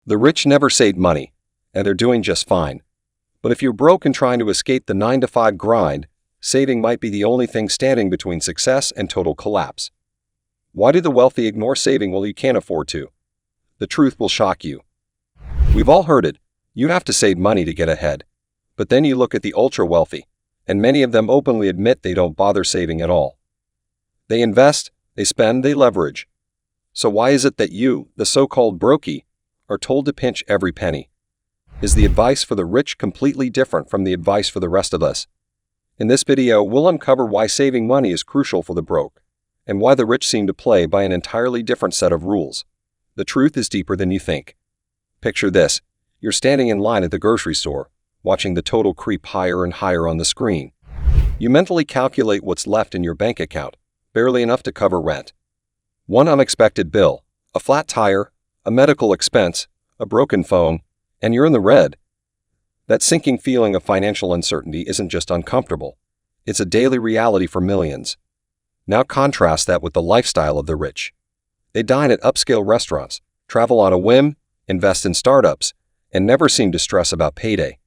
The rich never saved money, and they're doing just fine. But if you're broke and trying to escape the 9-to-5 grind, saving might be the only thing standing between success and total collapse. Why do the wealthy ignore saving while you can't afford to? The truth will shock you. We've all heard it. You have to save money to get ahead. But then you look at the ultra-wealthy, and many of them openly admit they don't bother saving at all. They invest, they spend, they leverage. So why is it that you, the so-called BROKIE, are told to pinch every penny? Is the advice for the rich completely different from the advice for the rest of us? In this video, we'll uncover why saving money is crucial for the broke, and why the rich seem to play by an entirely different set of rules. The truth is deeper than you think. Picture this. You're standing in line at the grocery store, watching the total creep higher and higher on the screen. You mentally calculate what's left in your bank account, barely enough to cover rent. One unexpected bill, a flat tire, a medical expense, a broken phone, and you're in the red. That sinking feeling of financial uncertainty isn't just uncomfortable. It's a daily reality for millions. Now contrast that with the lifestyle of the rich. They dine at upscale restaurants, travel on a whim, invest in startups, and never seem to stress about payday.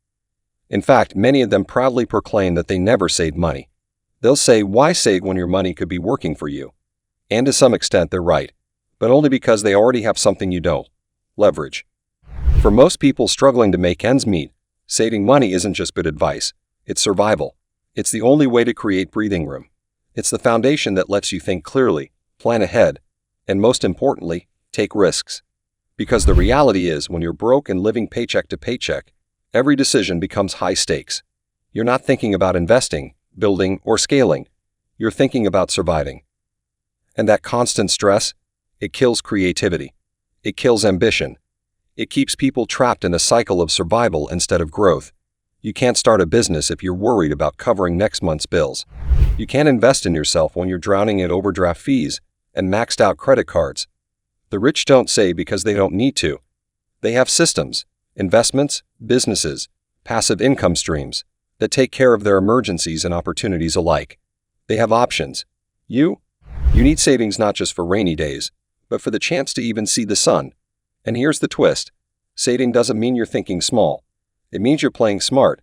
In fact, many of them proudly proclaim that they never save money. They'll say, "Why save when your money could be working for you?" And to some extent, they're right, but only because they already have something you don't: leverage. For most people struggling to make ends meet, saving money isn't just good advice, it's survival. It's the only way to create breathing room. It's the foundation that lets you think clearly, plan ahead, and most importantly, take risks. Because the reality is, when you're broke and living paycheck to paycheck, every decision becomes high stakes. You're not thinking about investing, building, or scaling. You're thinking about surviving. And that constant stress, it kills creativity. It kills ambition. It keeps people trapped in a cycle of survival instead of growth. You can't start a business if you're worried about covering next month's bills. You can't invest in yourself when you're drowning in overdraft fees and maxed out credit cards. The rich don't save because they don't need to. They have systems, investments, businesses, passive income streams that take care of their emergencies and opportunities alike. They have options. You need savings not just for rainy days, but for the chance to even see the sun. And here's the twist. Saving doesn't mean you're thinking small. It means you're playing smart.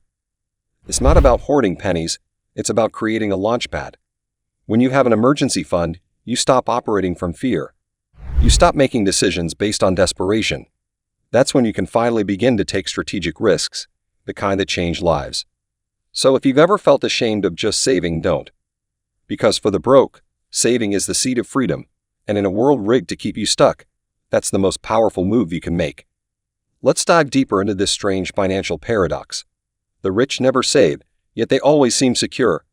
It's not about hoarding pennies, it's about creating a launchpad. When you have an emergency fund, you stop operating from fear. You stop making decisions based on desperation. That's when you can finally begin to take strategic risks, the kind that change lives. So if you've ever felt ashamed of just saving, don't. Because for the broke, saving is the seed of freedom, and in a world rigged to keep you stuck, that's the most powerful move you can make. Let's dive deeper into this strange financial paradox. The rich never save, yet they always seem secure.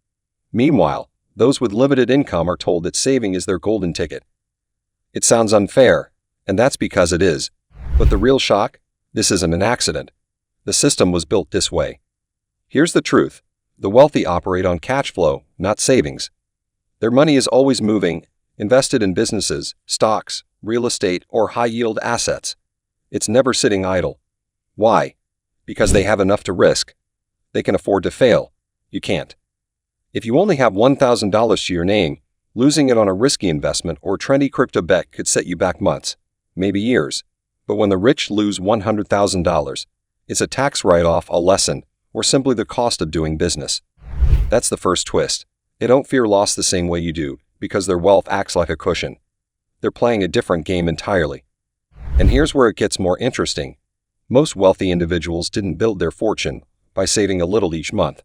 Meanwhile, those with limited income are told that saving is their golden ticket. It sounds unfair, and that's because it is. But the real shock? This isn't an accident. The system was built this way. Here's the truth. The wealthy operate on cash flow, not savings. Their money is always moving, invested in businesses, stocks, real estate, or high-yield assets. It's never sitting idle. Why? Because they have enough to risk. They can afford to fail. You can't. If you only have $1,000 to your name, losing it on a risky investment or trendy crypto bet could set you back months, maybe years. But when the rich lose $100,000, it's a tax write-off, a lesson, or simply the cost of doing business. That's the first twist. They don't fear loss the same way you do, because their wealth acts like a cushion. They're playing a different game entirely. And here's where it gets more interesting. Most wealthy individuals didn't build their fortune by saving a little each month.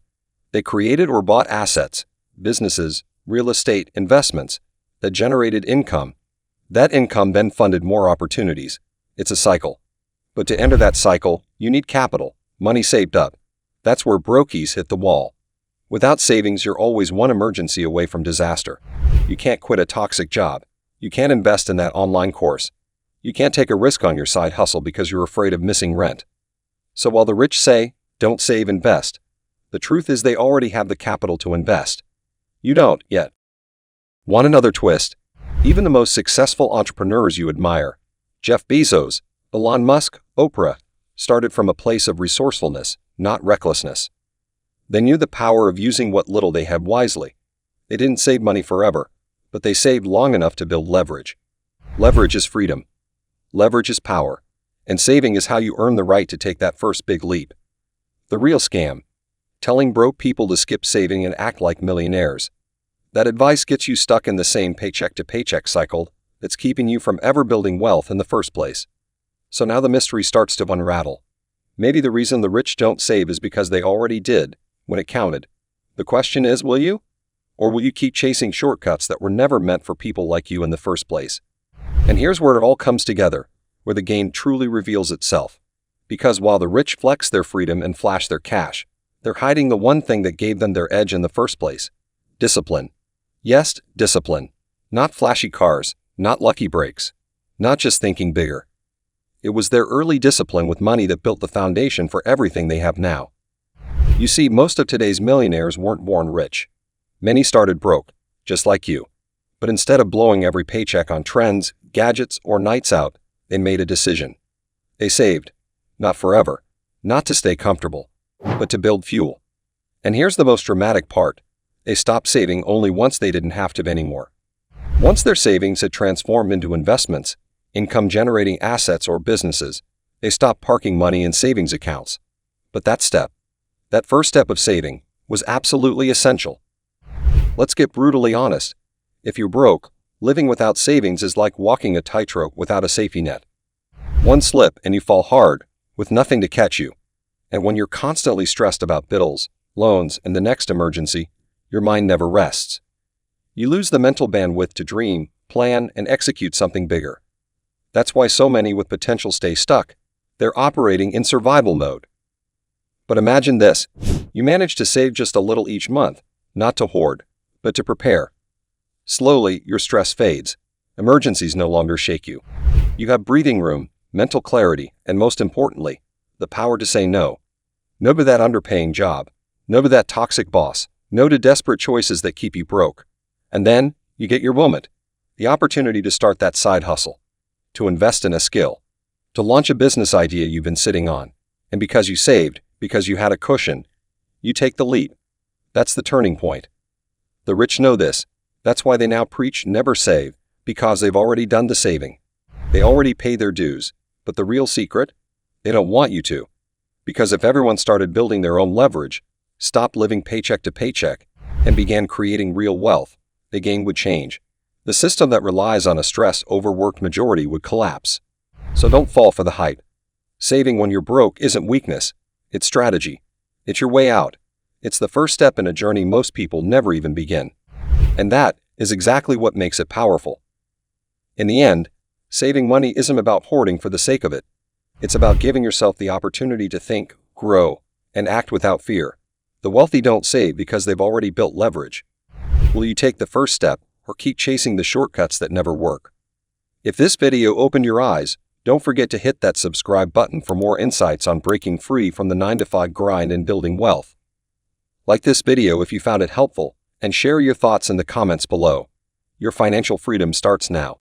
They created or bought assets, businesses, real estate, investments that generated income. That income then funded more opportunities. It's a cycle. But to enter that cycle, you need capital, money saved up. That's where brokies hit the wall. Without savings, you're always one emergency away from disaster. You can't quit a toxic job. You can't invest in that online course. You can't take a risk on your side hustle because you're afraid of missing rent. So while the rich say, don't save, invest, the truth is they already have the capital to invest. You don't yet. Want another twist? Even the most successful entrepreneurs you admire, Jeff Bezos, Elon Musk, Oprah, started from a place of resourcefulness, not recklessness. They knew the power of using what little they had wisely. They didn't save money forever, but they saved long enough to build leverage. Leverage is freedom. Leverage is power. And saving is how you earn the right to take that first big leap. The real scam: telling broke people to skip saving and act like millionaires. That advice gets you stuck in the same paycheck-to-paycheck cycle that's keeping you from ever building wealth in the first place. So now the mystery starts to unravel. Maybe the reason the rich don't save is because they already did, when it counted. The question is, will you? Or will you keep chasing shortcuts that were never meant for people like you in the first place? And here's where it all comes together, where the game truly reveals itself. Because while the rich flex their freedom and flash their cash, they're hiding the one thing that gave them their edge in the first place: discipline. Yes, discipline. Not flashy cars, not lucky breaks, not just thinking bigger. It was their early discipline with money that built the foundation for everything they have now. You see, most of today's millionaires weren't born rich. Many started broke, just like you. But instead of blowing every paycheck on trends, gadgets, or nights out, they made a decision. They saved. Not forever. Not to stay comfortable, but to build fuel. And here's the most dramatic part: they stopped saving only once they didn't have to anymore. Once their savings had transformed into investments, income-generating assets or businesses, they stopped parking money in savings accounts. But that first step of saving, was absolutely essential. Let's get brutally honest. If you're broke, living without savings is like walking a tightrope without a safety net. One slip and you fall hard, with nothing to catch you. And when you're constantly stressed about bills, loans, and the next emergency, your mind never rests. You lose the mental bandwidth to dream, plan, and execute something bigger. That's why so many with potential stay stuck. They're operating in survival mode. But imagine this: you manage to save just a little each month, not to hoard, but to prepare. Slowly, your stress fades. Emergencies no longer shake you. You have breathing room, mental clarity, and most importantly, the power to say no. No to that underpaying job. No to that toxic boss. No to desperate choices that keep you broke. And then, you get your moment. The opportunity to start that side hustle. To invest in a skill. To launch a business idea you've been sitting on. And because you saved, because you had a cushion, you take the leap. That's the turning point. The rich know this. That's why they now preach never save, because they've already done the saving. They already pay their dues. But the real secret? They don't want you to. Because if everyone started building their own leverage, stopped living paycheck to paycheck, and began creating real wealth, the game would change. The system that relies on a stress-overworked majority would collapse. So don't fall for the hype. Saving when you're broke isn't weakness. It's strategy. It's your way out. It's the first step in a journey most people never even begin. And that is exactly what makes it powerful. In the end, saving money isn't about hoarding for the sake of it. It's about giving yourself the opportunity to think, grow, and act without fear. The wealthy don't save because they've already built leverage. Will you take the first step or keep chasing the shortcuts that never work? If this video opened your eyes, don't forget to hit that subscribe button for more insights on breaking free from the 9-to-5 grind and building wealth. Like this video if you found it helpful, and share your thoughts in the comments below. Your financial freedom starts now.